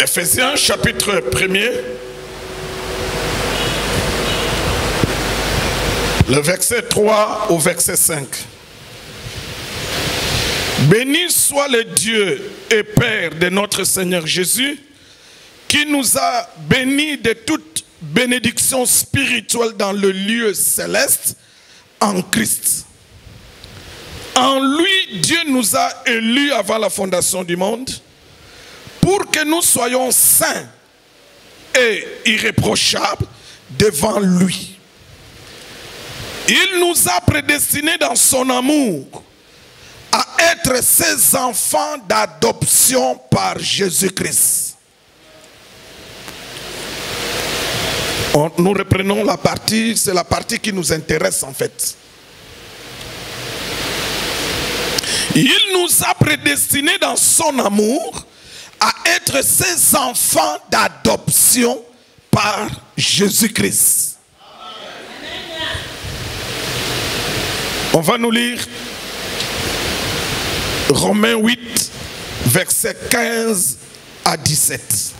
Ephésiens chapitre 1er, le verset 3 au verset 5. Béni soit le Dieu et Père de notre Seigneur Jésus, qui nous a bénis de toute bénédiction spirituelle dans le lieu céleste en Christ. En lui, Dieu nous a élus avant la fondation du monde pour que nous soyons saints et irréprochables devant lui. Il nous a prédestinés dans son amour à être ses enfants d'adoption par Jésus-Christ. Nous reprenons la partie, c'est la partie qui nous intéresse en fait. Il nous a prédestinés dans son amour à être ses enfants d'adoption par Jésus-Christ. On va nous lire Romains 8, versets 15 à 17.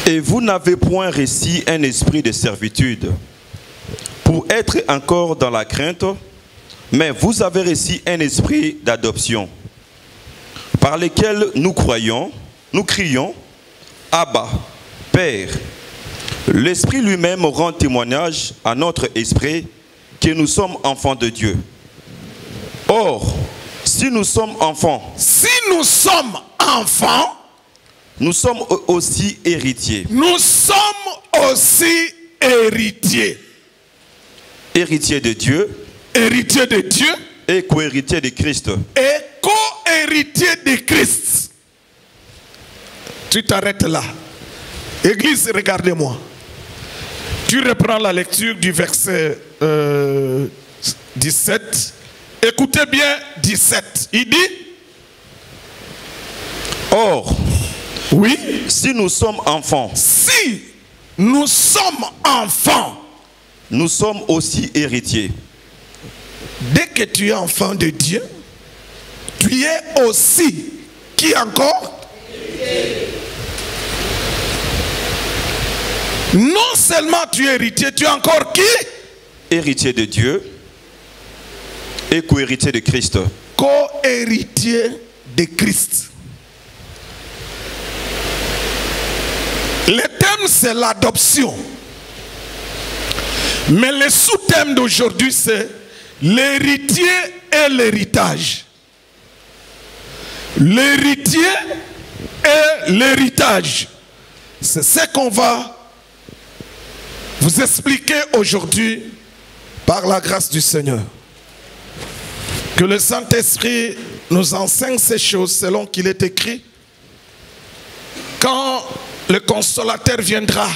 Et vous n'avez point reçu un esprit de servitude pour être encore dans la crainte, mais vous avez reçu un esprit d'adoption, par lequel nous croyons, nous crions, Abba, Père. L'Esprit lui-même rend témoignage à notre esprit que nous sommes enfants de Dieu. Or, si nous sommes enfants, nous sommes aussi héritiers. Nous sommes aussi héritiers. Héritiers de Dieu. Héritiers de Dieu. Et co-héritiers de Christ. Et co-héritiers de Christ. Tu t'arrêtes là. Église, regardez-moi. Tu reprends la lecture du verset 17. Écoutez bien 17. Il dit, or, oui, si nous sommes enfants, nous sommes aussi héritiers. Dès que tu es enfant de Dieu, tu es aussi, qui encore? Non seulement tu es héritier, tu es encore qui? Héritier de Dieu et co-héritier de Christ. Co-héritier de Christ. Le thème c'est l'adoption. Mais le sous-thème d'aujourd'hui c'est l'héritier et l'héritage. L'héritier et l'héritage. C'est ce qu'on va vous expliquer aujourd'hui par la grâce du Seigneur. Que le Saint-Esprit nous enseigne ces choses selon qu'il est écrit. Quand le consolateur viendra,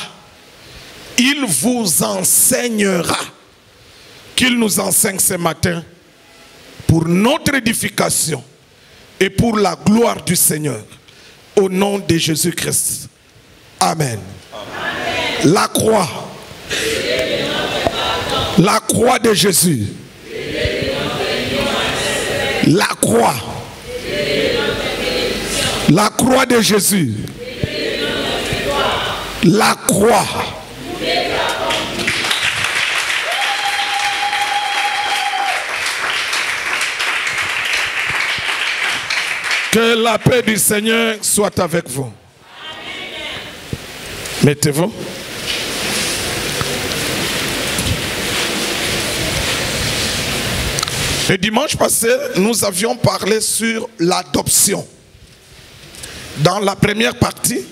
il vous enseignera. Qu'il nous enseigne ce matin pour notre édification et pour la gloire du Seigneur. Au nom de Jésus-Christ. Amen. Amen. La croix. La croix de Jésus. La croix. La croix de Jésus. La croix. Que la paix du Seigneur soit avec vous. Mettez-vous. Le dimanche passé, nous avions parlé sur l'adoption. Dans la première partie,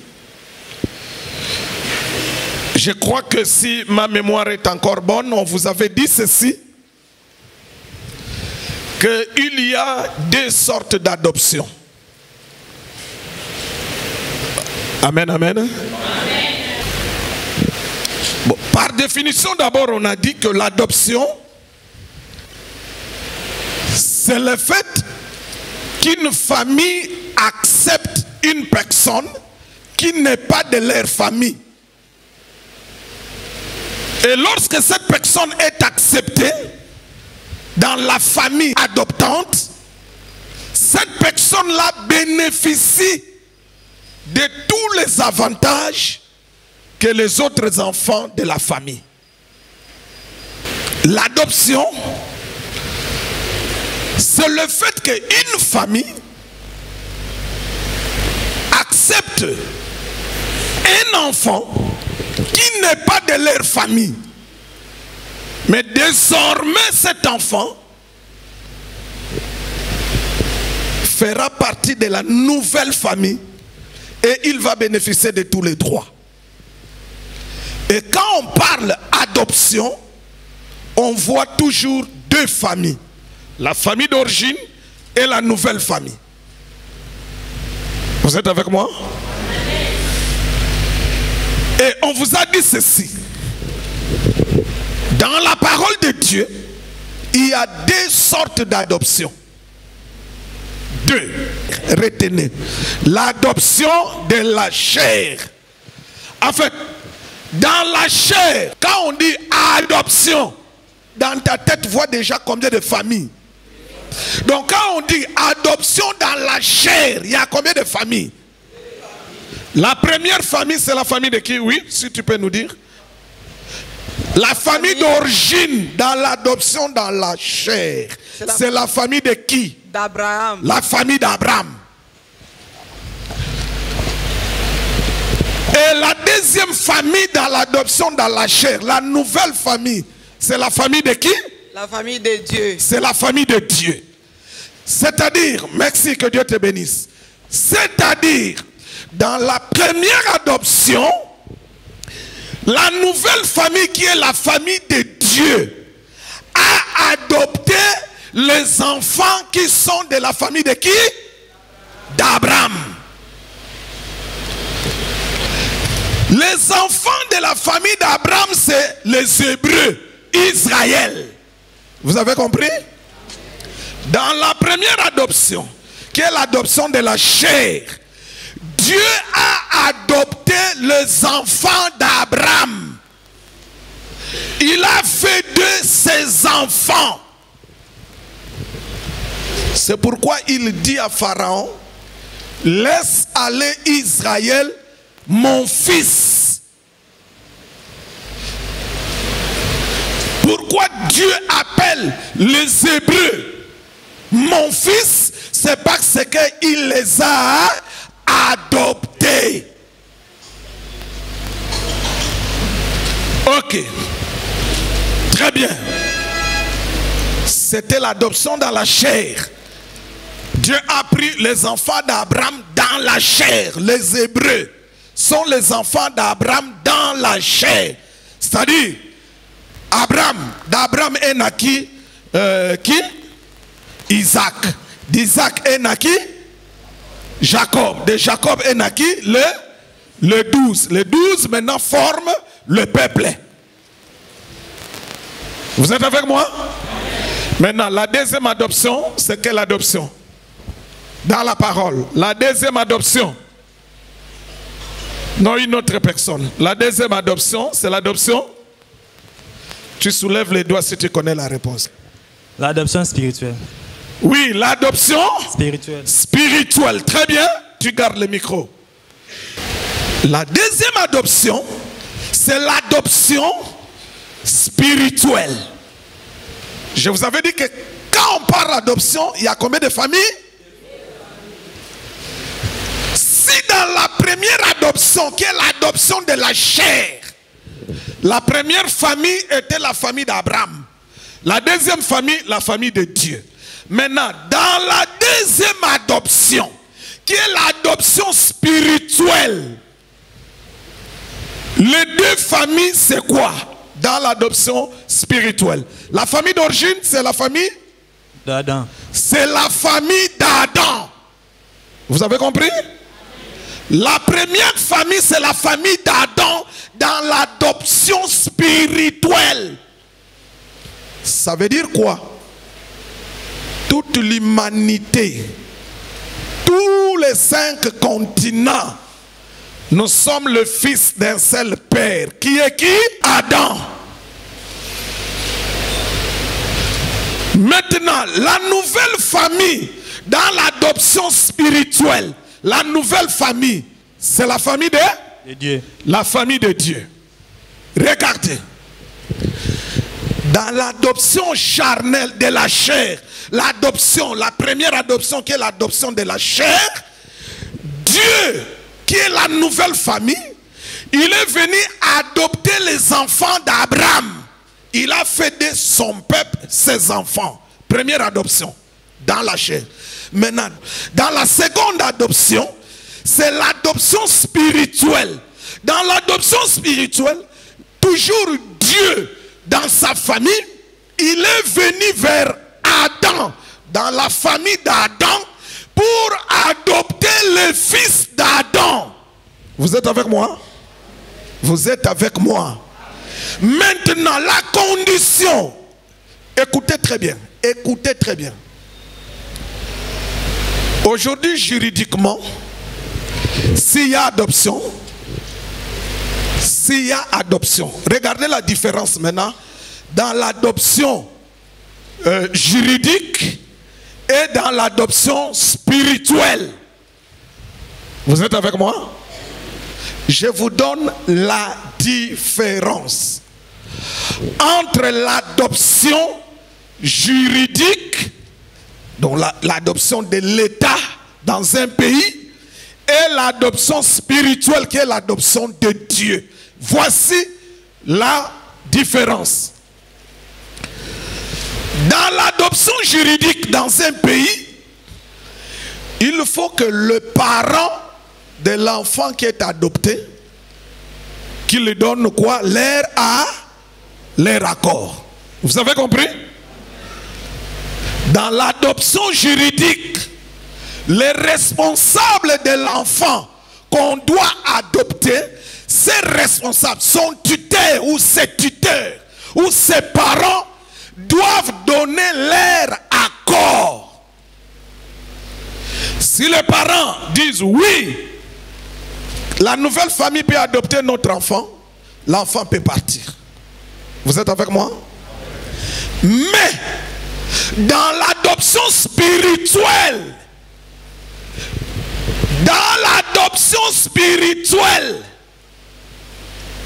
je crois que si ma mémoire est encore bonne, on vous avait dit ceci, qu'il y a deux sortes d'adoption. Amen, amen. Amen. Bon, par définition, d'abord, on a dit que l'adoption, c'est le fait qu'une famille accepte une personne qui n'est pas de leur famille. Et lorsque cette personne est acceptée dans la famille adoptante, cette personne-là bénéficie de tous les avantages que les autres enfants de la famille. L'adoption, c'est le fait qu'une famille accepte un enfant qui n'est pas de leur famille. Mais désormais, cet enfant fera partie de la nouvelle famille et il va bénéficier de tous les droits. Et quand on parle adoption, on voit toujours deux familles. La famille d'origine et la nouvelle famille. Vous êtes avec moi? Et on vous a dit ceci. Dans la parole de Dieu, il y a deux sortes d'adoption. Deux. Retenez. L'adoption de la chair. En fait, dans la chair, quand on dit adoption, dans ta tête, vois déjà combien de familles. Donc quand on dit adoption dans la chair, il y a combien de familles? La première famille, c'est la famille de qui? Oui, si tu peux nous dire. La famille d'origine dans l'adoption dans la chair, c'est la famille de qui? D'Abraham. La famille d'Abraham. Et la deuxième famille dans l'adoption dans la chair, la nouvelle famille, c'est la famille de qui? La famille de Dieu. C'est la famille de Dieu. C'est-à-dire, merci, que Dieu te bénisse. C'est-à-dire, dans la première adoption, la nouvelle famille qui est la famille de Dieu a adopté les enfants qui sont de la famille de qui? D'Abraham. Les enfants de la famille d'Abraham, c'est les Hébreux, Israël. Vous avez compris? Dans la première adoption, qui est l'adoption de la chair, Dieu a adopté les enfants d'Abraham. Il a fait de ses enfants. C'est pourquoi il dit à Pharaon, laisse aller Israël, mon fils. Pourquoi Dieu appelle les Hébreux mon fils? C'est parce qu'il les a adoptés. Ok. Très bien. C'était l'adoption dans la chair. Dieu a pris les enfants d'Abraham dans la chair. Les Hébreux sont les enfants d'Abraham dans la chair. C'est-à-dire, d'Abraham est naquit qui? Isaac. D'Isaac est naquit Jacob. De Jacob est naquit le 12. Les 12 maintenant forment le peuple. Vous êtes avec moi? Maintenant, la deuxième adoption, c'est quelle adoption? Dans la parole. La deuxième adoption. Non, une autre personne. La deuxième adoption, c'est l'adoption. Tu soulèves les doigts si tu connais la réponse. L'adoption spirituelle. Oui, l'adoption spirituelle. Spirituelle. Très bien. Tu gardes le micro. La deuxième adoption, c'est l'adoption spirituelle. Je vous avais dit que quand on parle d'adoption, il y a combien de familles? Si dans la première adoption, qui est l'adoption de la chair, la première famille était la famille d'Abraham. La deuxième famille, la famille de Dieu. Maintenant, dans la deuxième adoption, qui est l'adoption spirituelle, les deux familles, c'est quoi? Dans l'adoption spirituelle. La famille d'origine, c'est la famille d'Adam. C'est la famille d'Adam. Vous avez compris? La première famille, c'est la famille d'Adam dans l'adoption spirituelle. Ça veut dire quoi? Toute l'humanité, tous les 5 continents, nous sommes le fils d'un seul père. Qui est qui? Adam. Maintenant, la nouvelle famille, dans l'adoption spirituelle, la nouvelle famille, C'est la famille de Dieu. La famille de Dieu. Regardez. Dans l'adoption charnelle de la chair, l'adoption, la première adoption qui est l'adoption de la chair, Dieu, qui est la nouvelle famille, il est venu adopter les enfants d'Abraham. Il a fait de son peuple ses enfants. Première adoption, dans la chair. Maintenant, dans la seconde adoption, c'est l'adoption spirituelle. Dans l'adoption spirituelle, toujours Dieu, dans sa famille, il est venu vers Adam, dans la famille d'Adam, pour adopter le fils d'Adam. Vous êtes avec moi? Vous êtes avec moi? Maintenant, la condition, écoutez très bien, écoutez très bien. Aujourd'hui, juridiquement, s'il y a adoption, regardez la différence maintenant dans l'adoption juridique et dans l'adoption spirituelle. Vous êtes avec moi? Je vous donne la différence entre l'adoption juridique, donc l'adoption de l'État dans un pays, et l'adoption spirituelle qui est l'adoption de Dieu. Voici la différence. Dans l'adoption juridique dans un pays, il faut que le parent de l'enfant qui est adopté, qu'il lui donne quoi? Leur accord. Vous avez compris? Dans l'adoption juridique, les responsables de l'enfant qu'on doit adopter, ces responsables, son tuteur ou ses tuteurs ou ses parents doivent donner leur accord. Si les parents disent oui, la nouvelle famille peut adopter notre enfant, l'enfant peut partir. Vous êtes avec moi? Mais dans l'adoption spirituelle,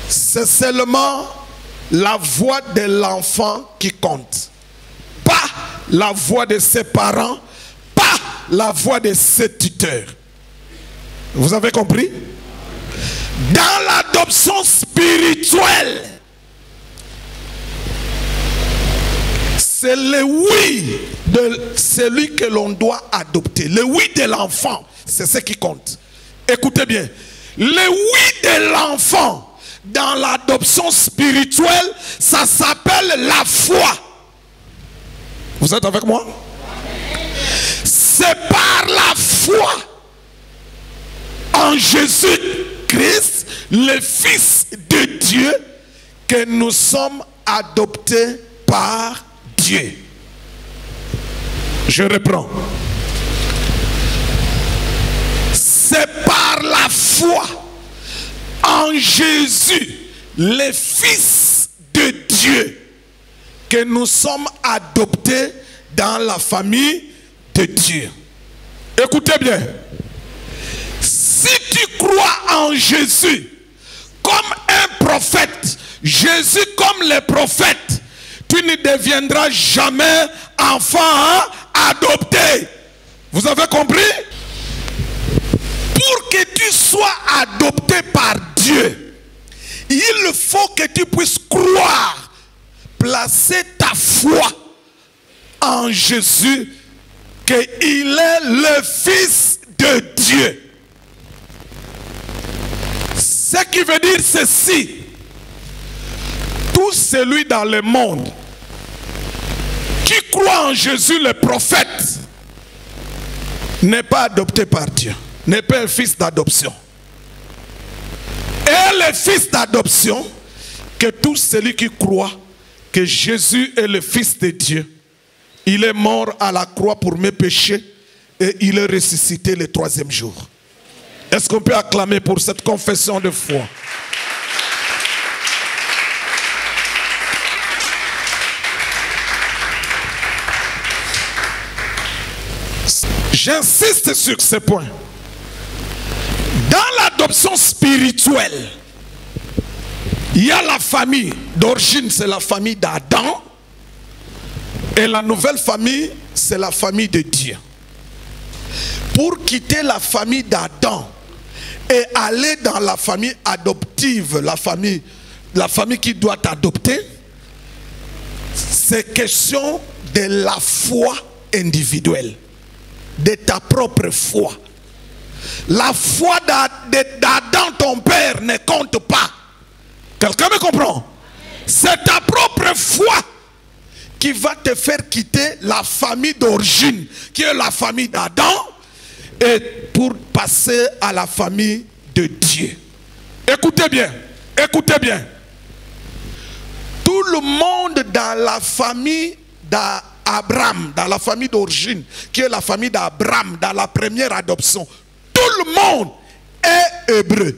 c'est seulement la voix de l'enfant qui compte. Pas la voix de ses parents, pas la voix de ses tuteurs. Vous avez compris? Dans l'adoption spirituelle, c'est le oui de celui que l'on doit adopter. Le oui de l'enfant, c'est ce qui compte. Écoutez bien. Le oui de l'enfant dans l'adoption spirituelle, ça s'appelle la foi. Vous êtes avec moi? C'est par la foi en Jésus-Christ, le Fils de Dieu, que nous sommes adoptés par Dieu. Je reprends. C'est par la foi en Jésus, le Fils de Dieu, que nous sommes adoptés dans la famille de Dieu. Écoutez bien. Si tu crois en Jésus comme un prophète, Jésus comme les prophètes, tu ne deviendras jamais enfant adopté. Vous avez compris? Pour que tu sois adopté par Dieu, il faut que tu puisses croire, placer ta foi en Jésus, qu'il est le Fils de Dieu. Ce qui veut dire ceci: tout celui dans le monde qui croit en Jésus le prophète n'est pas adopté par Dieu, n'est pas un fils d'adoption. Et le fils d'adoption, que tout celui qui croit que Jésus est le Fils de Dieu, il est mort à la croix pour mes péchés et il est ressuscité le 3e jour. Est-ce qu'on peut acclamer pour cette confession de foi? J'insiste sur ce point. Dans l'adoption spirituelle, il y a la famille d'origine, c'est la famille d'Adam. Et la nouvelle famille, c'est la famille de Dieu. Pour quitter la famille d'Adam et aller dans la famille adoptive, la famille qui doit t'adopter, c'est question de la foi individuelle, de ta propre foi. La foi d'Adam, ton père, ne compte pas. Quelqu'un me comprend? C'est ta propre foi qui va te faire quitter la famille d'origine, qui est la famille d'Adam, et pour passer à la famille de Dieu. Écoutez bien, écoutez bien. Tout le monde dans la famille d'Abraham, dans la famille d'origine, qui est la famille d'Abraham, dans la première adoption, tout le monde est hébreu.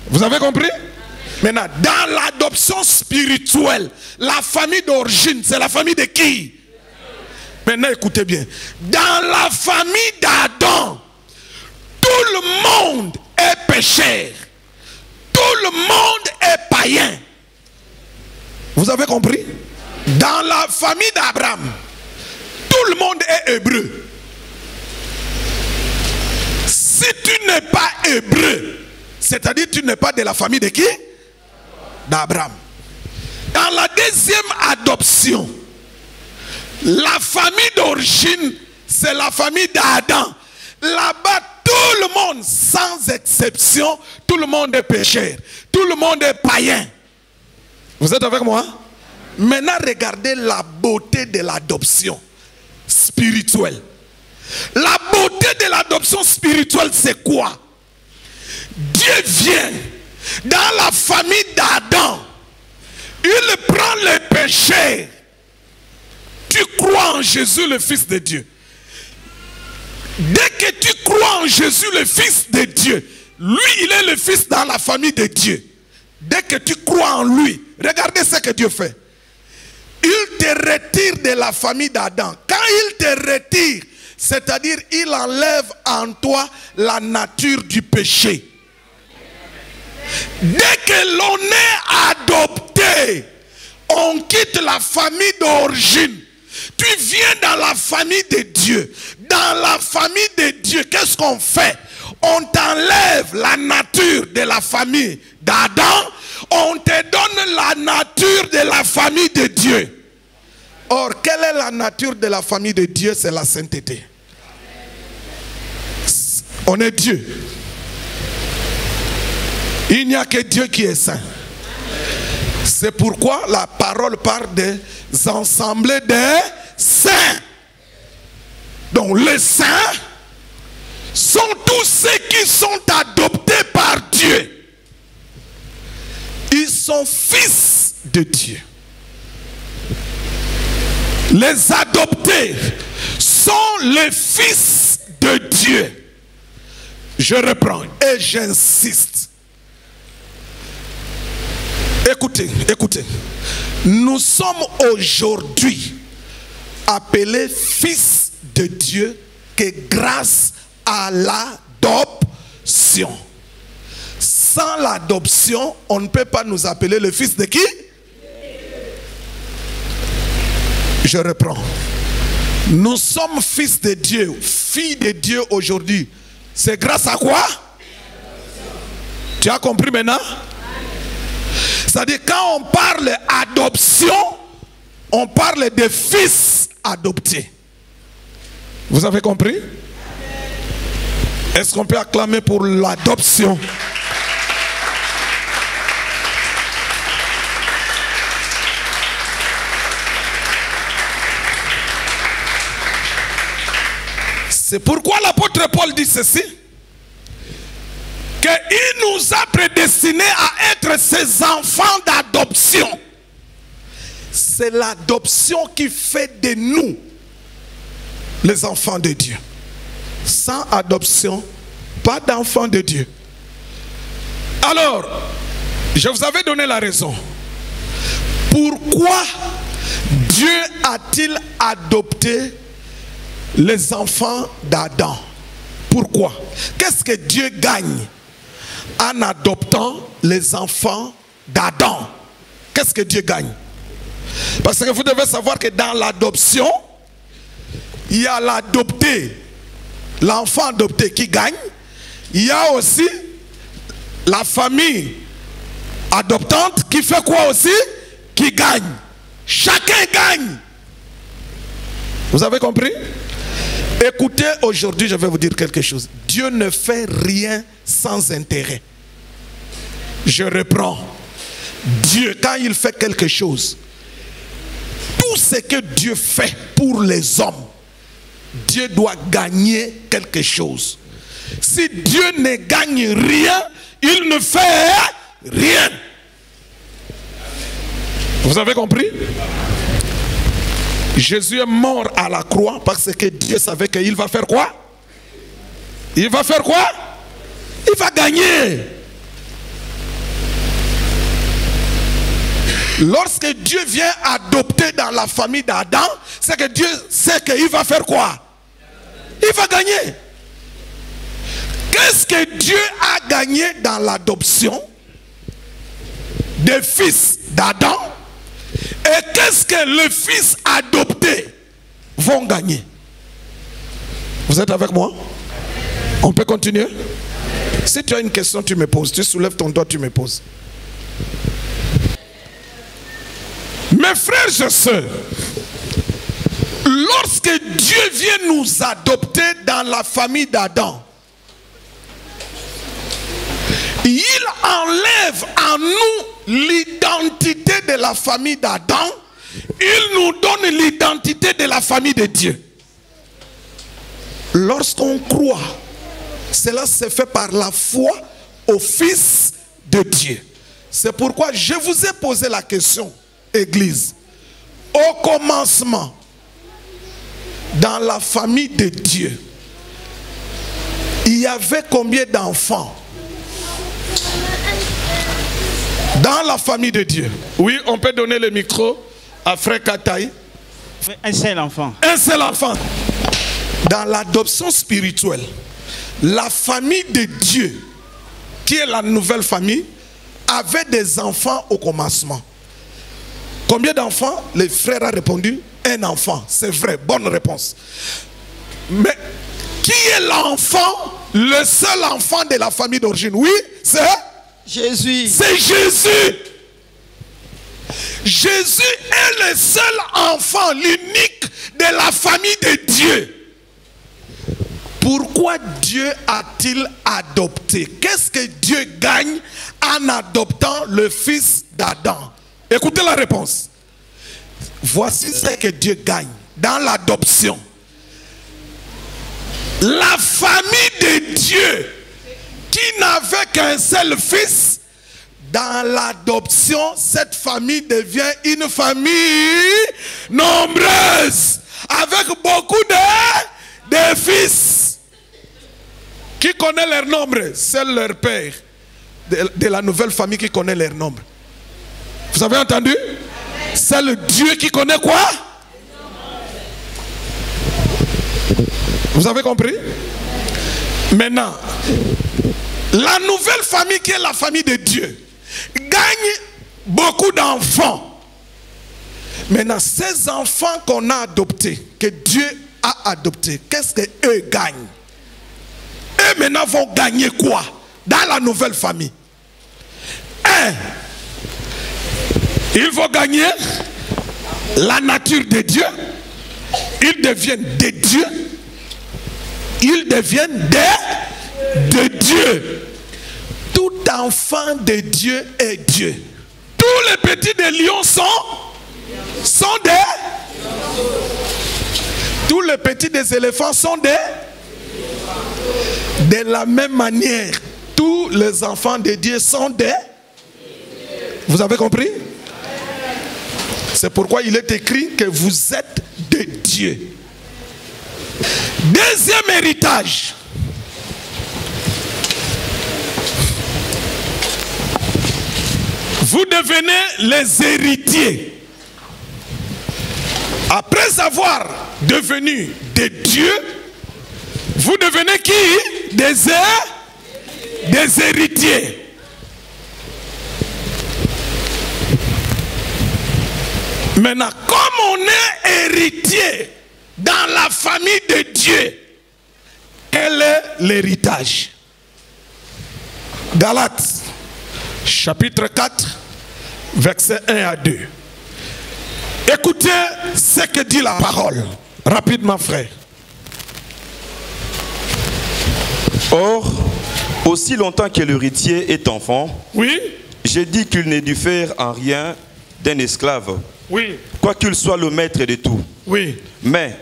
Vous avez compris? Maintenant, dans l'adoption spirituelle, la famille d'origine, c'est la famille de qui? Maintenant, écoutez bien. Dans la famille d'Adam, tout le monde est pécheur. Tout le monde est païen. Vous avez compris? Dans la famille d'Abraham, tout le monde est hébreu. Si tu n'es pas hébreu, c'est-à-dire tu n'es pas de la famille de qui? D'Abraham. Dans la deuxième adoption, la famille d'origine, c'est la famille d'Adam. Là-bas, tout le monde, sans exception, tout le monde est pécheur. Tout le monde est païen. Vous êtes avec moi? Maintenant, regardez la beauté de l'adoption spirituelle. La beauté de l'adoption spirituelle, c'est quoi? Dieu vient dans la famille d'Adam. Il prend les péchés. Tu crois en Jésus, le Fils de Dieu. Dès que tu crois en Jésus, le Fils de Dieu, lui, il est le Fils dans la famille de Dieu. Dès que tu crois en lui, regardez ce que Dieu fait. Il te retire de la famille d'Adam. Quand il te retire, c'est-à-dire il enlève en toi la nature du péché. Dès que l'on est adopté, on quitte la famille d'origine. Tu viens dans la famille de Dieu. Dans la famille de Dieu, qu'est-ce qu'on fait? On t'enlève la nature de la famille d'Adam. On te donne la nature de la famille de Dieu. Or, quelle est la nature de la famille de Dieu? C'est la sainteté. On est Dieu. Il n'y a que Dieu qui est saint. C'est pourquoi la parole parle des assemblées des saints. Donc les saints sont tous ceux qui sont adoptés par Dieu. Ils sont fils de Dieu. Les adoptés sont les fils de Dieu. Je reprends et j'insiste. Écoutez, écoutez. Nous sommes aujourd'hui appelés fils de Dieu que grâce à l'adoption. Sans l'adoption, on ne peut pas nous appeler le fils de qui? Je reprends. Nous sommes fils de Dieu, filles de Dieu aujourd'hui. C'est grâce à quoi? Tu as compris maintenant? C'est-à-dire quand on parle adoption, on parle de fils adoptés. Vous avez compris? Est-ce qu'on peut acclamer pour l'adoption? C'est pourquoi l'apôtre Paul dit ceci, qu'il nous a prédestinés à être ses enfants d'adoption. C'est l'adoption qui fait de nous les enfants de Dieu. Sans adoption, pas d'enfants de Dieu. Alors, je vous avais donné la raison. Pourquoi Dieu a-t-il adopté les enfants d'Adam? Pourquoi? Qu'est-ce que Dieu gagne en adoptant les enfants d'Adam. Qu'est-ce que Dieu gagne? Parce que vous devez savoir que dans l'adoption, il y a l'adopté, l'enfant adopté qui gagne. Il y a aussi la famille adoptante qui fait quoi aussi? Qui gagne. Chacun gagne. Vous avez compris? Écoutez, aujourd'hui je vais vous dire quelque chose. Dieu ne fait rien sans intérêt. Je reprends. Dieu, quand il fait quelque chose, tout ce que Dieu fait pour les hommes, Dieu doit gagner quelque chose. Si Dieu ne gagne rien, il ne fait rien. Vous avez compris? Jésus est mort à la croix parce que Dieu savait qu'il va faire quoi? Il va faire quoi? Il va gagner. Lorsque Dieu vient adopter dans la famille d'Adam, c'est que Dieu sait qu'il va faire quoi? Il va gagner. Qu'est-ce que Dieu a gagné dans l'adoption des fils d'Adam? Et qu'est-ce que les fils adoptés vont gagner? Vous êtes avec moi? On peut continuer? Si tu as une question, tu me poses. Tu soulèves ton doigt, tu me poses. Mes frères et sœurs, lorsque Dieu vient nous adopter dans la famille d'Adam, il enlève en nous l'identité de la famille d'Adam. Il nous donne l'identité de la famille de Dieu. Lorsqu'on croit, cela se fait par la foi au Fils de Dieu. C'est pourquoi je vous ai posé la question, Église. Au commencement, dans la famille de Dieu, il y avait combien d'enfants? Dans la famille de Dieu. Oui, on peut donner le micro à Frère Kataï. Un seul enfant. Un seul enfant. Dans l'adoption spirituelle, la famille de Dieu, qui est la nouvelle famille, avait des enfants au commencement. Combien d'enfants? Les frères ont répondu, un enfant. C'est vrai, bonne réponse. Mais qui est l'enfant? Le seul enfant de la famille d'origine? Oui, c'est Jésus. C'est Jésus. Jésus est le seul enfant, l'unique de la famille de Dieu. Pourquoi Dieu a-t-il adopté? Qu'est-ce que Dieu gagne en adoptant le fils d'Adam? Écoutez la réponse. Voici ce que Dieu gagne dans l'adoption. La famille de Dieu qui n'avait qu'un seul fils, dans l'adoption, cette famille devient une famille nombreuse, avec beaucoup de fils. Qui connaît leur nombre? C'est leur père de la nouvelle famille qui connaît leur nombre. Vous avez entendu? C'est le Dieu qui connaît quoi? Vous avez compris? Maintenant, la nouvelle famille qui est la famille de Dieu gagne beaucoup d'enfants. Maintenant, ces enfants qu'on a adoptés, que Dieu a adoptés, qu'est-ce qu'eux gagnent? Eux maintenant vont gagner quoi dans la nouvelle famille? Ils vont gagner la nature de Dieu. Ils deviennent des dieux. Ils deviennent de Dieu. Tout enfant de Dieu est Dieu. Tous les petits des lions sont des. Tous les petits des éléphants sont des. De la même manière, tous les enfants de Dieu sont des. Vous avez compris? C'est pourquoi il est écrit que vous êtes de Dieu. Deuxième héritage. Vous devenez les héritiers. Après avoir devenu de Dieu, vous devenez qui? des héritiers. Maintenant, comme on est héritier dans la famille de Dieu, quel est l'héritage? Galates, chapitre 4, versets 1 à 2. Écoutez ce que dit la parole. Rapidement, frère. Or, aussi longtemps que l'héritier est enfant, Oui, j'ai dit qu'il ne diffère en rien d'un esclave, oui, quoiqu'il soit le maître de tout. oui. Mais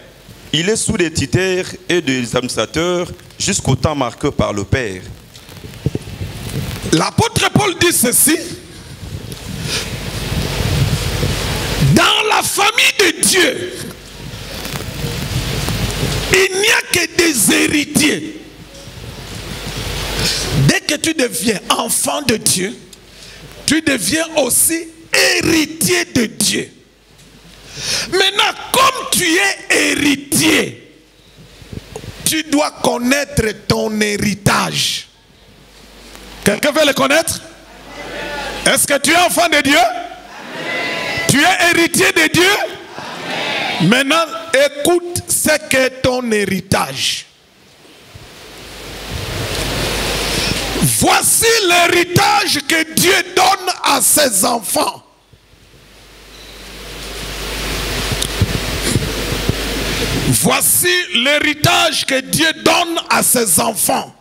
il est sous des tuteurs et des administrateurs jusqu'au temps marqué par le Père. L'apôtre Paul dit ceci. Dans la famille de Dieu, il n'y a que des héritiers. Dès que tu deviens enfant de Dieu, tu deviens aussi héritier de Dieu. Maintenant, comme tu es héritier, tu dois connaître ton héritage. Quelqu'un veut le connaître? Est-ce que tu es enfant de Dieu? Tu es héritier de Dieu? Maintenant, écoute ce qu'est ton héritage. Voici l'héritage que Dieu donne à ses enfants. Voici l'héritage que Dieu donne à ses enfants.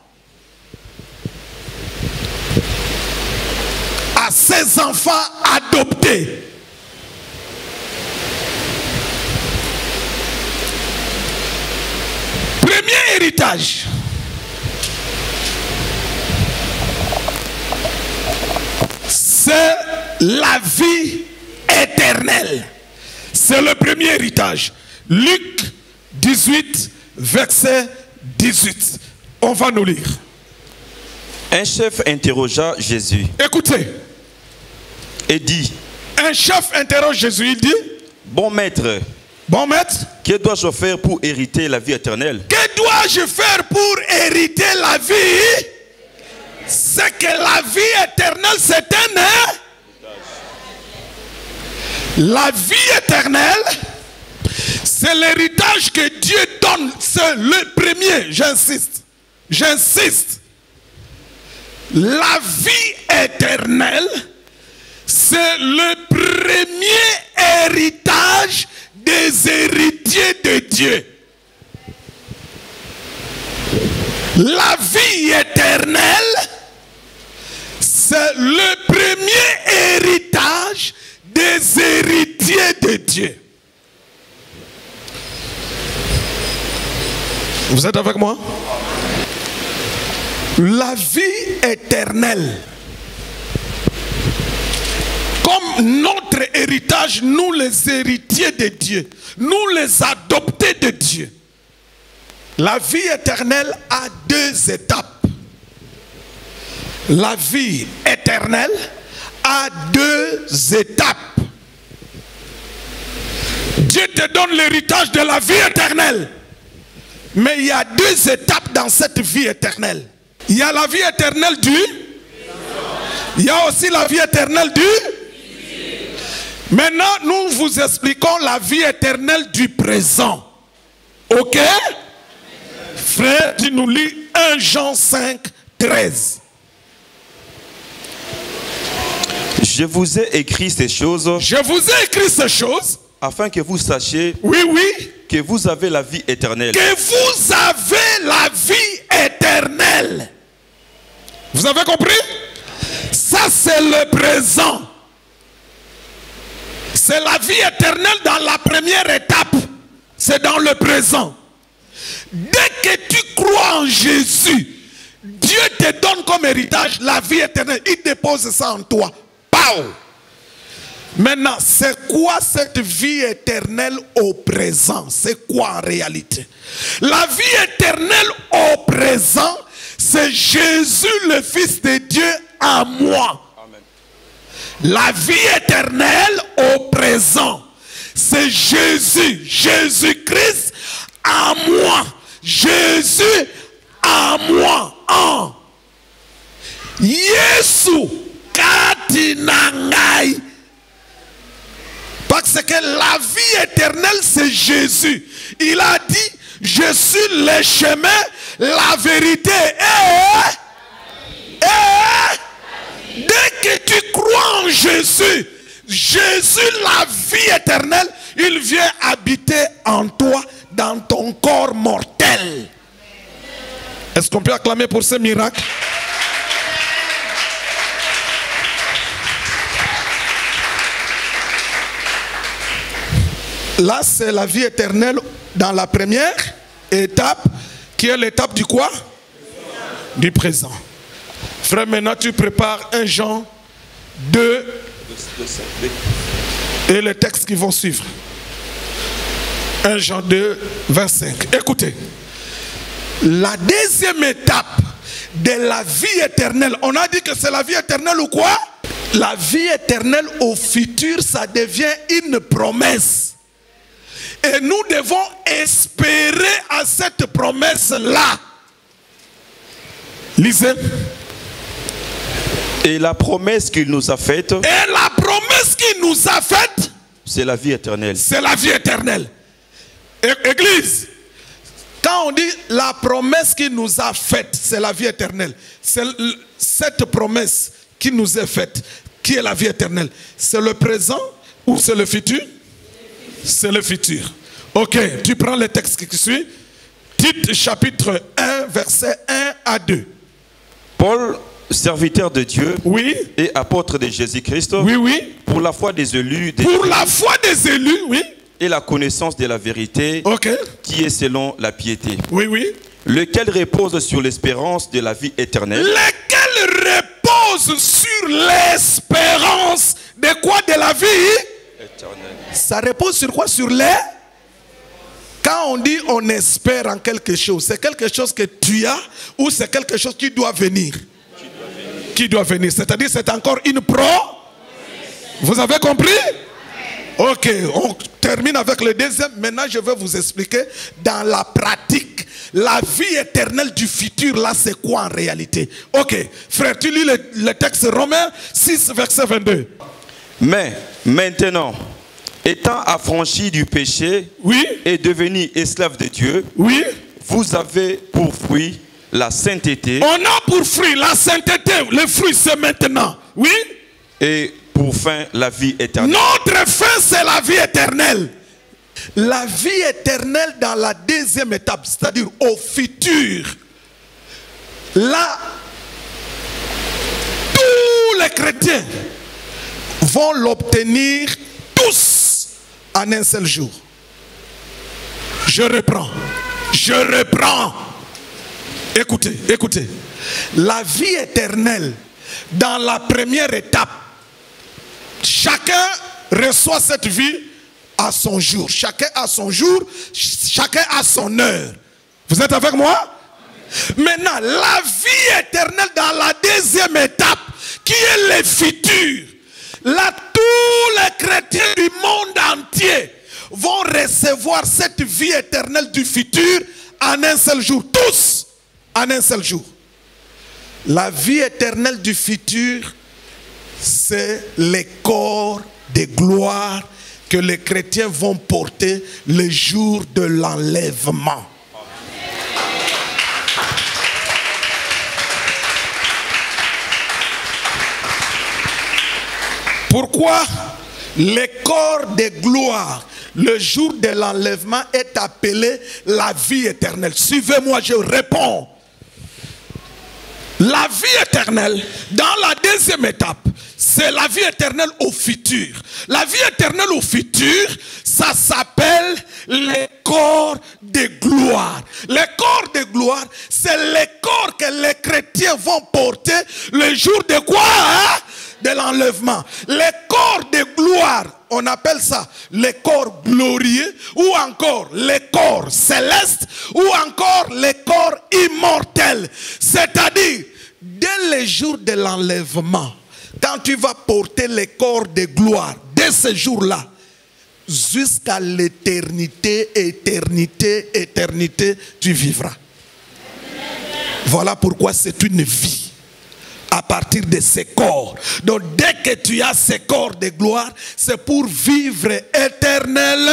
À ses enfants adoptés. Premier héritage. C'est la vie éternelle. C'est le premier héritage. Luc 18, verset 18. On va nous lire. Un chef interrogea Jésus Écoutez, et dit, un chef interroge Jésus, il dit, bon maître, bon maître, que dois-je faire pour hériter la vie éternelle? que dois-je faire pour hériter la vie? C'est que la vie éternelle, c'est un... La vie éternelle, c'est l'héritage que Dieu donne. C'est le premier, j'insiste. J'insiste. La vie éternelle, c'est le premier héritage des héritiers de Dieu. La vie éternelle, c'est le premier héritage des héritiers de Dieu. Vous êtes avec moi? La vie éternelle, comme notre héritage, nous les héritiers de Dieu, nous les adoptés de Dieu. La vie éternelle a deux étapes. La vie éternelle a deux étapes. Dieu te donne l'héritage de la vie éternelle. Mais il y a deux étapes dans cette vie éternelle. Il y a la vie éternelle du... Il y a aussi la vie éternelle du... Maintenant, nous vous expliquons la vie éternelle du présent. Ok? Frère, tu nous lis 1 Jean 5, 13. Je vous ai écrit ces choses. Je vous ai écrit ces choses. Afin que vous sachiez Oui, oui. que vous avez la vie éternelle. Que vous avez la vie éternelle. Vous avez compris? Ça, c'est le présent. C'est la vie éternelle dans la première étape. C'est dans le présent. Dès que tu crois en Jésus, Dieu te donne comme héritage la vie éternelle. Il dépose ça en toi. Pow! Maintenant, c'est quoi cette vie éternelle au présent? C'est quoi en réalité? La vie éternelle au présent, c'est Jésus le Fils de Dieu en moi. Amen. La vie éternelle au présent, c'est Jésus, Jésus-Christ en moi. Jésus en moi. En. Yesu kati na ngai. Parce que la vie éternelle, c'est Jésus. Il a dit, je suis le chemin, la vérité et dès que tu crois en Jésus, Jésus, la vie éternelle, il vient habiter en toi, dans ton corps mortel. Est-ce qu'on peut acclamer pour ce miracle? Là, c'est la vie éternelle dans la première étape, qui est l'étape du quoi? Du présent. Frère, maintenant tu prépares 1 Jean 2 et les textes qui vont suivre. 1 Jean 2, 25. Écoutez, la deuxième étape de la vie éternelle, on a dit que c'est la vie éternelle ou quoi? La vie éternelle au futur, ça devient une promesse. Et nous devons espérer à cette promesse-là. Lisez. Et la promesse qu'il nous a faite, Et la promesse qu'il nous a faite, c'est la vie éternelle. c'est la vie éternelle. Église, quand on dit la promesse qu'il nous a faite, c'est la vie éternelle. C'est cette promesse qui nous est faite, qui est la vie éternelle. C'est le présent ou c'est le futur? C'est le futur. Ok, tu prends le texte qui suit. Tite chapitre 1, verset 1 à 2. Paul, serviteur de Dieu, Oui, et apôtre de Jésus-Christ, oui, oui. pour la foi des élus Pour la foi des élus, oui. et la connaissance de la vérité, Ok, qui est selon la piété, oui, oui. lequel repose sur l'espérance de la vie éternelle, Lesquels reposent sur l'espérance de quoi? De la vie? Ça repose sur quoi? Sur les... Quand on dit on espère en quelque chose, c'est quelque chose que tu as ou c'est quelque chose qui doit venir? Qui doit venir. C'est-à-dire c'est encore une pro. Vous avez compris? Ok, on termine avec le deuxième. Maintenant, je vais vous expliquer dans la pratique. La vie éternelle du futur, là, c'est quoi en réalité? Ok, frère, tu lis le texte Romains 6, verset 22. mais maintenant, étant affranchi du péché Oui, et devenu esclave de Dieu, oui. vous avez pour fruit la sainteté On a pour fruit la sainteté. Le fruit, c'est maintenant. Oui. et pour fin la vie éternelle. Notre fin, c'est la vie éternelle. La vie éternelle dans la deuxième étape, c'est-à-dire au futur. Là, tous les chrétiens vont l'obtenir tous en un seul jour. Je reprends. Je reprends. Écoutez, écoutez. La vie éternelle, dans la première étape, chacun reçoit cette vie à son jour. Chacun a son jour, chacun a son heure. Vous êtes avec moi? Maintenant, la vie éternelle dans la deuxième étape, qui est le futur. Là, tous les chrétiens du monde entier vont recevoir cette vie éternelle du futur en un seul jour. Tous en un seul jour. La vie éternelle du futur, c'est les corps de gloire que les chrétiens vont porter le jour de l'enlèvement. Pourquoi le corps de gloire, le jour de l'enlèvement, est appelé la vie éternelle? Suivez-moi, je réponds. La vie éternelle, dans la deuxième étape, c'est la vie éternelle au futur. La vie éternelle au futur, ça s'appelle les corps de gloire. Les corps de gloire, c'est les corps que les chrétiens vont porter le jour de quoi? De l'enlèvement. Les corps de gloire, on appelle ça les corps glorieux, ou encore les corps célestes, ou encore les corps immortels. C'est-à-dire, dès le jour de l'enlèvement, quand tu vas porter les corps de gloire, dès ce jour-là, jusqu'à l'éternité, éternité, éternité, tu vivras. Voilà pourquoi c'est une vie. à partir de ces corps. Donc dès que tu as ces corps de gloire, c'est pour vivre éternellement.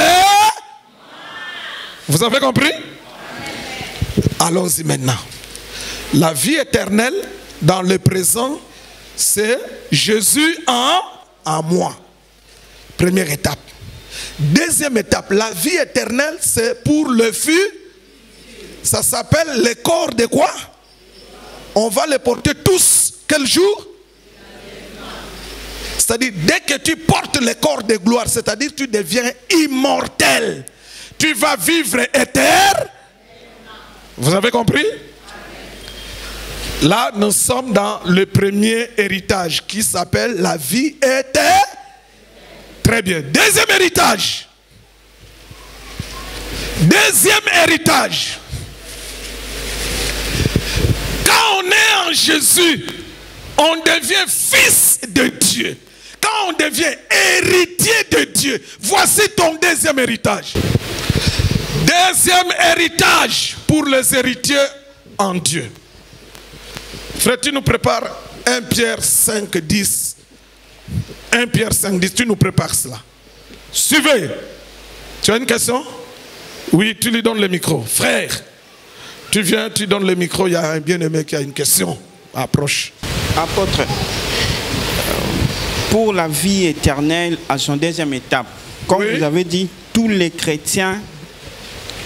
Vous avez compris? Allons-y maintenant. La vie éternelle dans le présent, c'est Jésus en moi. Première étape. Deuxième étape, la vie éternelle, c'est pour le futur. Ça s'appelle le corps de quoi? On va les porter tous. Quel jour? C'est-à-dire, dès que tu portes le corps de gloire, c'est-à-dire tu deviens immortel. Tu vas vivre éternel. Vous avez compris? Là, nous sommes dans le premier héritage qui s'appelle la vie éternelle. Très bien. Deuxième héritage. Deuxième héritage. Quand on est en Jésus, on devient fils de Dieu. Quand on devient héritier de Dieu, voici ton deuxième héritage. Deuxième héritage pour les héritiers en Dieu. Frère, tu nous prépares 1 Pierre 5, 10. 1 Pierre 5, 10, tu nous prépares cela. Suivez. Tu as une question? Oui, tu lui donnes le micro. Frère, tu viens, tu donnes le micro, il y a un bien-aimé qui a une question. Approche. Apôtre, pour la vie éternelle à son deuxième étape, comme Oui. vous avez dit, tous les chrétiens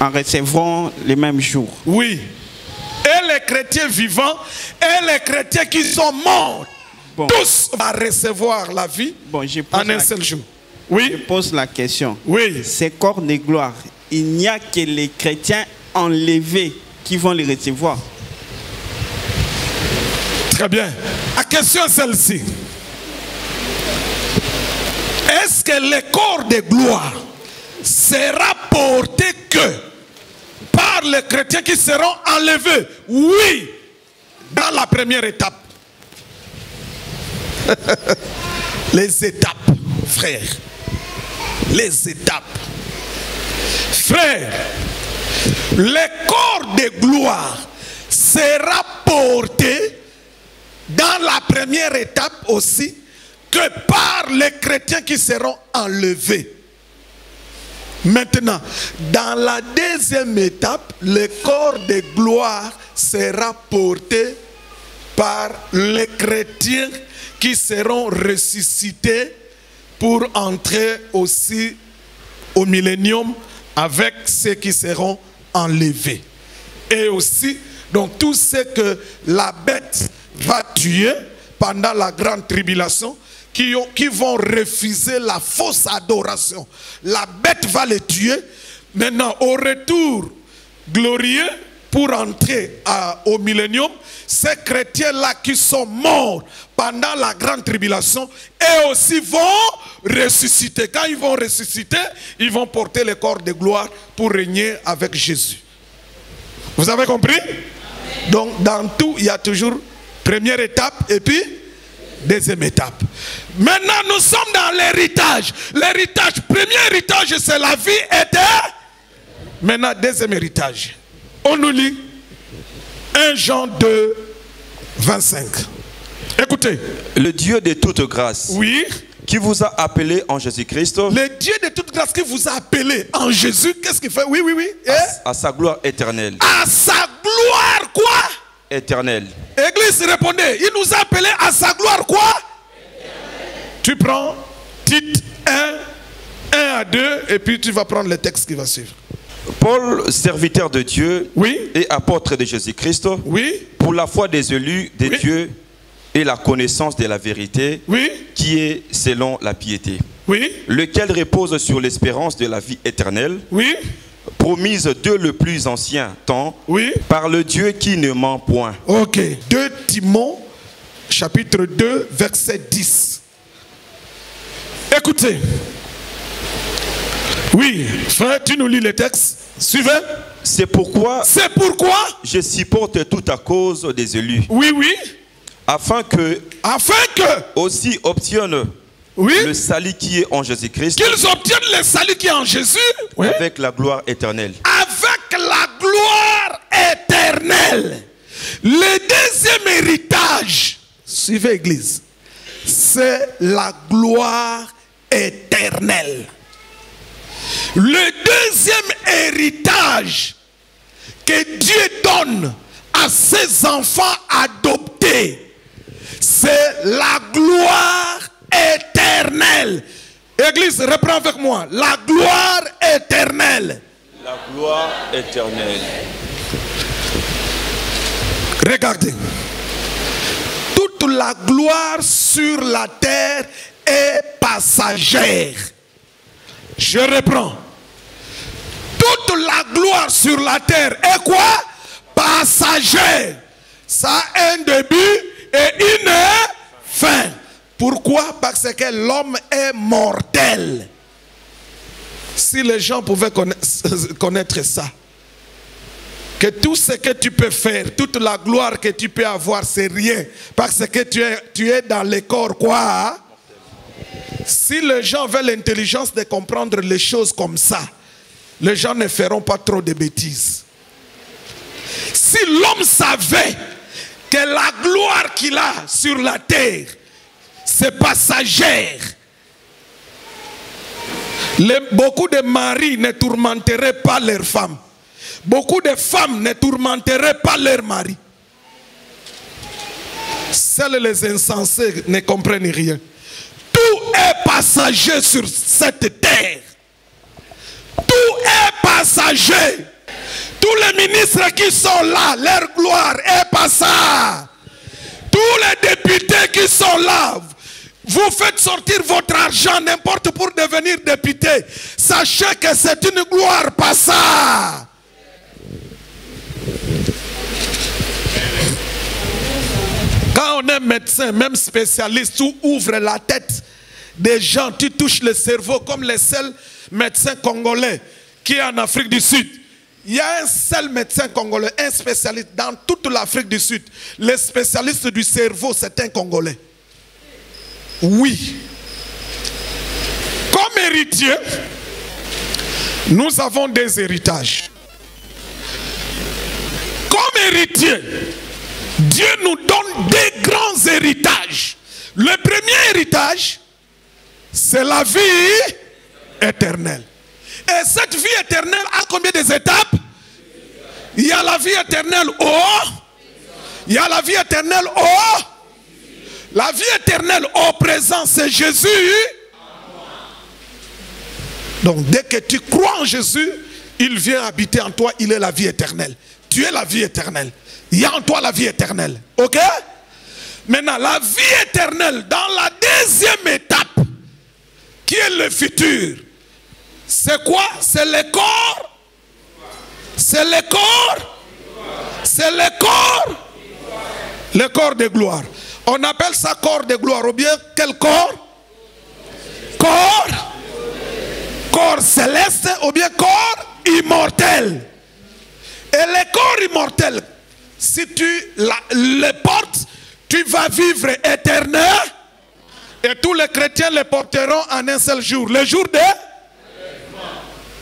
en recevront les mêmes jours. Oui. Et les chrétiens vivants et les chrétiens qui sont morts, Bon. tous vont recevoir la vie Bon, je en un seul jour. Oui. pose la question. Oui. Ces corps de gloire, il n'y a que les chrétiens enlevés qui vont les recevoir. Très bien. La question est celle-ci. Est-ce que le corps de gloire sera porté que par les chrétiens qui seront enlevés? Oui, dans la première étape. Les étapes, frère. Les étapes. Frère, le corps de gloire sera porté dans la première étape aussi que par les chrétiens qui seront enlevés. Maintenant, dans la deuxième étape, le corps de gloire sera porté par les chrétiens qui seront ressuscités pour entrer aussi au millénium avec ceux qui seront enlevés. Et aussi, donc tout ce que la bête va tuer pendant la grande tribulation, qui vont refuser la fausse adoration. La bête va les tuer. Maintenant, au retour glorieux, pour entrer au millénium, ces chrétiens-là qui sont morts pendant la grande tribulation, eux aussi vont ressusciter. Quand ils vont ressusciter, ils vont porter le corps de gloire pour régner avec Jésus. Vous avez compris? Donc, dans tout, il y a toujours première étape et puis deuxième étape. Maintenant, nous sommes dans l'héritage. L'héritage, premier héritage, c'est la vie éternelle. Maintenant, deuxième héritage. On nous lit 1 Jean 2, 25. Écoutez. Le Dieu de toute grâce, Oui. qui vous a appelé en Jésus-Christ Le Dieu de toute grâce qui vous a appelé en Jésus, qu'est-ce qu'il fait? Oui, oui, oui. Et à sa gloire éternelle. à sa gloire, quoi? Éternelle. Église, répondez. Il nous a appelé à sa gloire, quoi? Tu prends Tite 1 à 2, et puis tu vas prendre le texte qui va suivre. Paul, serviteur de Dieu Oui. et apôtre de Jésus-Christ, Oui. pour la foi des élus de Oui. Dieu et la connaissance de la vérité, Oui. qui est selon la piété, Oui. lequel repose sur l'espérance de la vie éternelle, Oui. promise de le plus ancien temps, Oui. par le Dieu qui ne ment point. Ok. 2 Timon, chapitre 2, verset 10. Écoutez. Oui, frère, tu nous lis le texte. Suivez. C'est pourquoi C'est pourquoi. je supporte tout à cause des élus, Oui, oui. afin que Afin que. aussi obtiennent Oui. le salut qui est en Jésus-Christ Qu'ils obtiennent le salut qui est en Jésus. Oui. avec la gloire éternelle. Avec la gloire éternelle. Le deuxième héritage Suivez Église. C'est la gloire éternelle. Le deuxième héritage que Dieu donne à ses enfants adoptés, c'est la gloire éternelle. Église, reprends avec moi. La gloire éternelle. La gloire éternelle. Regardez. Toute la gloire sur la terre est passagère. Je reprends. Toute la gloire sur la terre est quoi? Passagère. Ça a un début et une fin. Pourquoi? Parce que l'homme est mortel. Si les gens pouvaient connaître ça, que tout ce que tu peux faire, toute la gloire que tu peux avoir, c'est rien. Parce que tu es dans les corps, quoi? Si les gens avaient l'intelligence de comprendre les choses comme ça, les gens ne feront pas trop de bêtises. Si l'homme savait que la gloire qu'il a sur la terre, c'est passagère, beaucoup de maris ne tourmenteraient pas leurs femmes. Beaucoup de femmes ne tourmenteraient pas leurs maris. Seuls les insensés ne comprennent rien. Tout est passager sur cette terre. Tout est passager. Tous les ministres qui sont là, leur gloire est passagère. Tous les députés qui sont là, vous faites sortir votre argent n'importe pour devenir député. Sachez que c'est une gloire passagère. Quand on est médecin, même spécialiste, tu ouvres la tête des gens, tu touches le cerveau comme les seuls médecins congolais qui est en Afrique du Sud. Il y a un seul médecin congolais, un spécialiste dans toute l'Afrique du Sud. Le spécialiste du cerveau, c'est un Congolais. Oui. Comme héritier, nous avons des héritages. Comme héritier, Dieu nous donne des grands héritages. Le premier héritage, c'est la vie éternelle. Et cette vie éternelle a combien d'étapes? Il y a la vie éternelle il y a la vie éternelle la vie éternelle au présent, c'est Jésus. Donc dès que tu crois en Jésus, il vient habiter en toi, il est la vie éternelle. Tu es la vie éternelle. Il y a en toi la vie éternelle. Ok? Maintenant, la vie éternelle dans la deuxième étape, qui est le futur, c'est quoi? C'est le corps. C'est le corps. C'est le corps. Le corps de gloire. On appelle ça corps de gloire. Ou bien quel corps? Corps. Corps céleste ou bien corps immortel. Et le corps immortel, si tu le portes, tu vas vivre éternel. Et tous les chrétiens le porteront en un seul jour. Le jour de...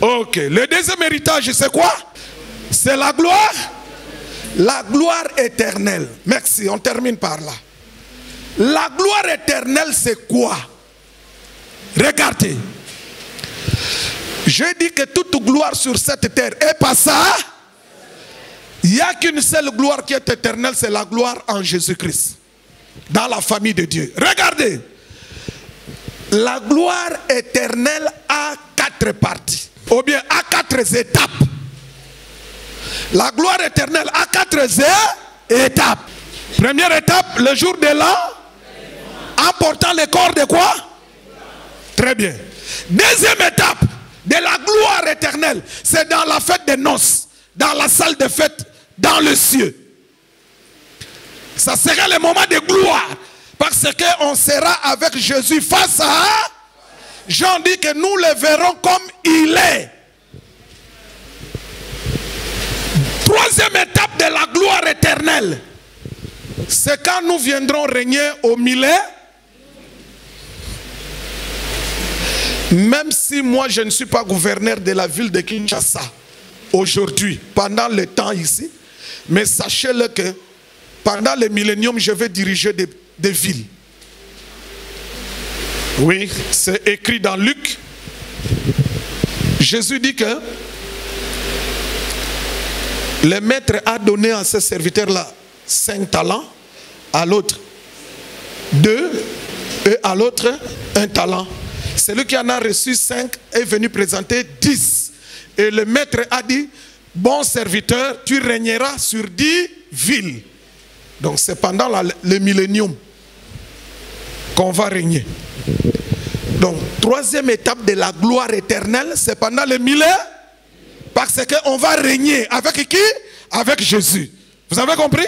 Ok. Le deuxième héritage, c'est quoi? C'est la gloire. La gloire éternelle. Merci, on termine par là. La gloire éternelle, c'est quoi? Regardez. Je dis que toute gloire sur cette terre est passagère. Il n'y a qu'une seule gloire qui est éternelle, c'est la gloire en Jésus-Christ. Dans la famille de Dieu. Regardez. La gloire éternelle a 4 parties. Ou bien à 4 étapes. La gloire éternelle a 4 étapes. Première étape, le jour de l'an, en portant le corps de quoi? Très bien. Deuxième étape de la gloire éternelle, c'est dans la fête des noces, dans la salle de fête, dans le ciel. Ça sera le moment de gloire, parce qu'on sera avec Jésus face à... Jean dit que nous le verrons comme il est. Troisième étape de la gloire éternelle, c'est quand nous viendrons régner au millénaire. Même si moi je ne suis pas gouverneur de la ville de Kinshasa aujourd'hui, pendant le temps ici, mais sachez-le que pendant le millénium, je vais diriger des villes. Oui, c'est écrit dans Luc. Jésus dit que le maître a donné à ce serviteur-là 5 talents, à l'autre 2 et à l'autre 1 talent. Celui qui en a reçu 5 est venu présenter 10. Et le maître a dit, bon serviteur, tu régneras sur 10 villes. Donc c'est pendant le millénium qu'on va régner. Donc, 3e étape de la gloire éternelle, c'est pendant le millénaire. Parce qu'on va régner avec qui? Avec Jésus. Vous avez compris?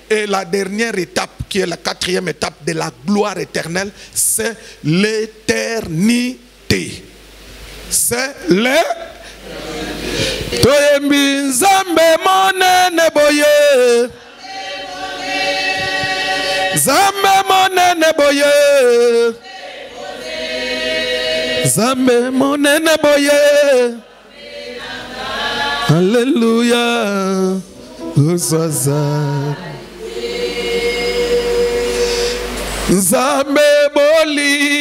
Et la dernière étape, qui est la 4e étape de la gloire éternelle, c'est l'éternité. C'est l'éternité. Zambe monene boye. Alléluia. Zambe bolingo.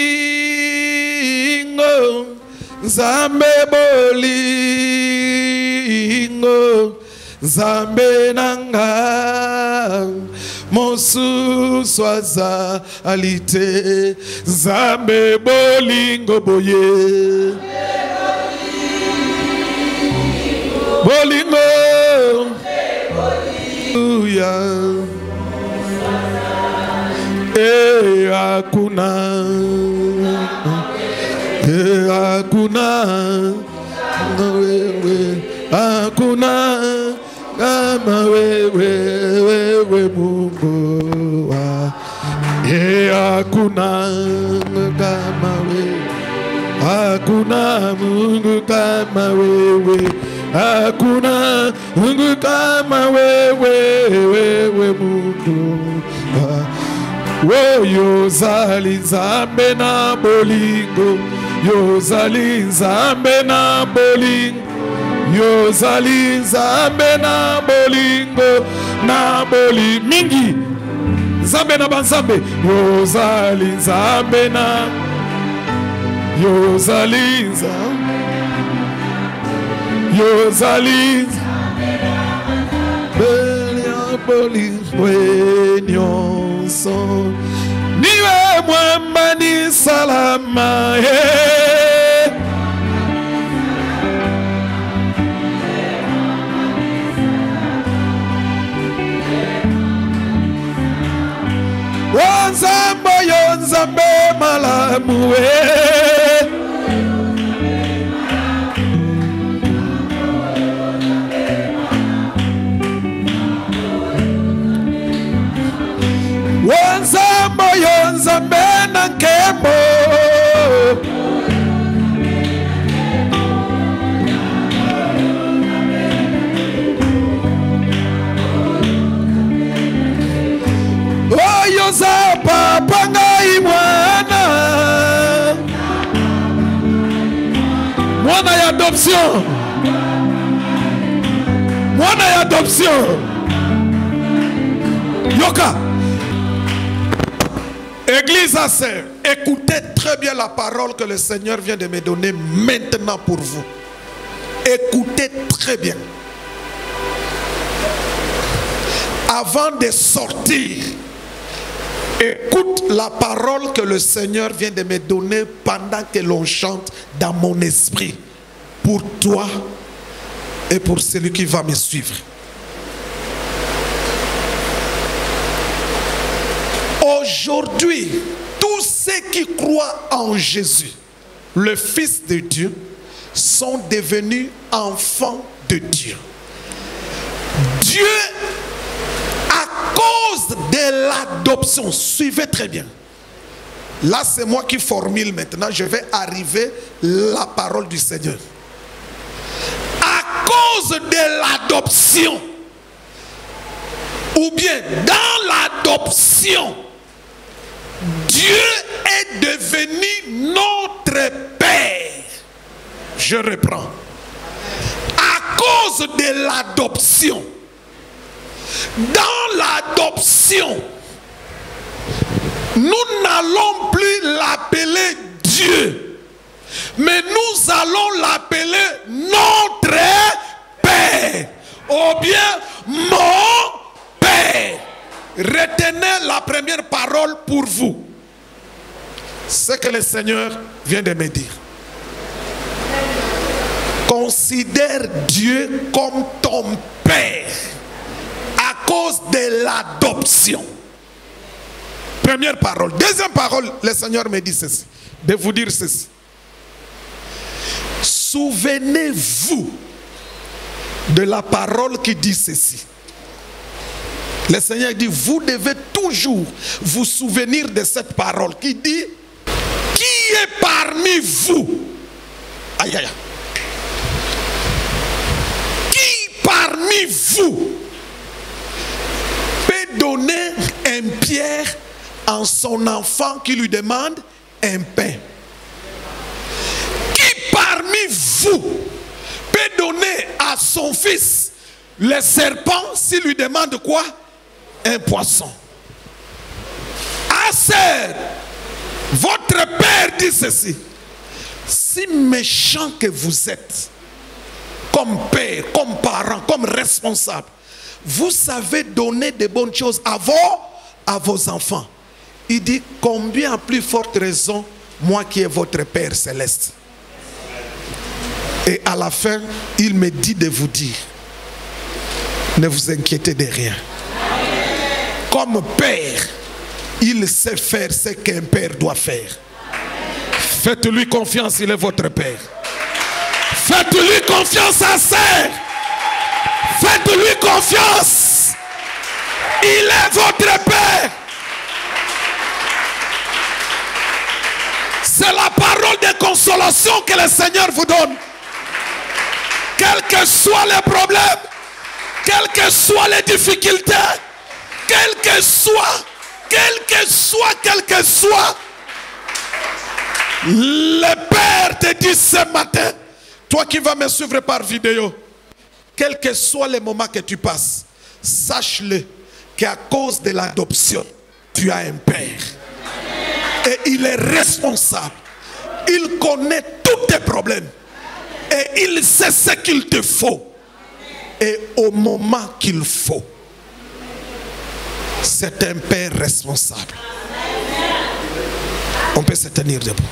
Zambe bolingo. Zambe nanga. Mosu swaza alite. Zambe bolingo boye. Bolingo. Hallelujah. Hakuna. Hakuna. Hakuna. Kama wewe Mungu wa. Hakuna kama wewe. Hakuna Mungu kama wewe. Hakuna Mungu kama wewe Mungu. Yozali nzambe na bolingo. Yozali nzambe na bolingo. Yozali nzambe na bolingo. Na boli mingi. Nzambe na banzambe. Yozali nzambe na. Yozali nzambe. Yozali nyonso niwe mwamba ni salama. Nzambe yo nzambe malamu Nzambe yo nzambe na nkembo. Oyo za papa ngai mwana. Mwana ya adoption. Mwana ya adoption. Yoka. Église à sœur, écoutez très bien la parole que le Seigneur vient de me donner maintenant pour vous. Écoutez très bien. Avant de sortir, écoute la parole que le Seigneur vient de me donner pendant que l'on chante dans mon esprit. Pour toi et pour celui qui va me suivre. Aujourd'hui, tous ceux qui croient en Jésus, le Fils de Dieu, sont devenus enfants de Dieu. Dieu, à cause de l'adoption, suivez très bien. Là, c'est moi qui formule maintenant. Je vais arriver la parole du Seigneur. À cause de l'adoption, ou bien dans l'adoption, Dieu est devenu notre Père. Je reprends. À cause de l'adoption, dans l'adoption, nous n'allons plus l'appeler Dieu, mais nous allons l'appeler notre Père, ou bien mon Père. Retenez la première parole pour vous. Ce que le Seigneur vient de me dire. Considère Dieu comme ton Père à cause de l'adoption. Première parole. Deuxième parole, le Seigneur me dit ceci, de vous dire ceci. Souvenez-vous de la parole qui dit ceci. Le Seigneur dit, vous devez toujours vous souvenir de cette parole qui dit, qui est parmi vous? Aïe, aïe, aïe. Qui parmi vous peut donner une pierre en son enfant qui lui demande un pain? Qui parmi vous peut donner à son fils le serpent s'il lui demande quoi? Un poisson. Ah, sœur, votre Père dit ceci. Si méchant que vous êtes, comme père, comme parent, comme responsable, vous savez donner de bonnes choses à vos enfants. Il dit, combien à plus forte raison, moi qui est votre Père céleste. Et à la fin, il me dit de vous dire, ne vous inquiétez de rien. Comme Père, il sait faire ce qu'un Père doit faire. Faites-lui confiance, il est votre Père. Faites-lui confiance à sœur. Faites-lui confiance. Il est votre Père. C'est la parole de consolation que le Seigneur vous donne. Quels que soient les problèmes, quelles que soient les difficultés, quel que soit, le Père te dit ce matin, toi qui vas me suivre par vidéo, quel que soit le moment que tu passes, sache-le qu'à cause de l'adoption, tu as un Père. Et il est responsable. Il connaît tous tes problèmes. Et il sait ce qu'il te faut. Et au moment qu'il faut. C'est un Père responsable. On peut se tenir debout.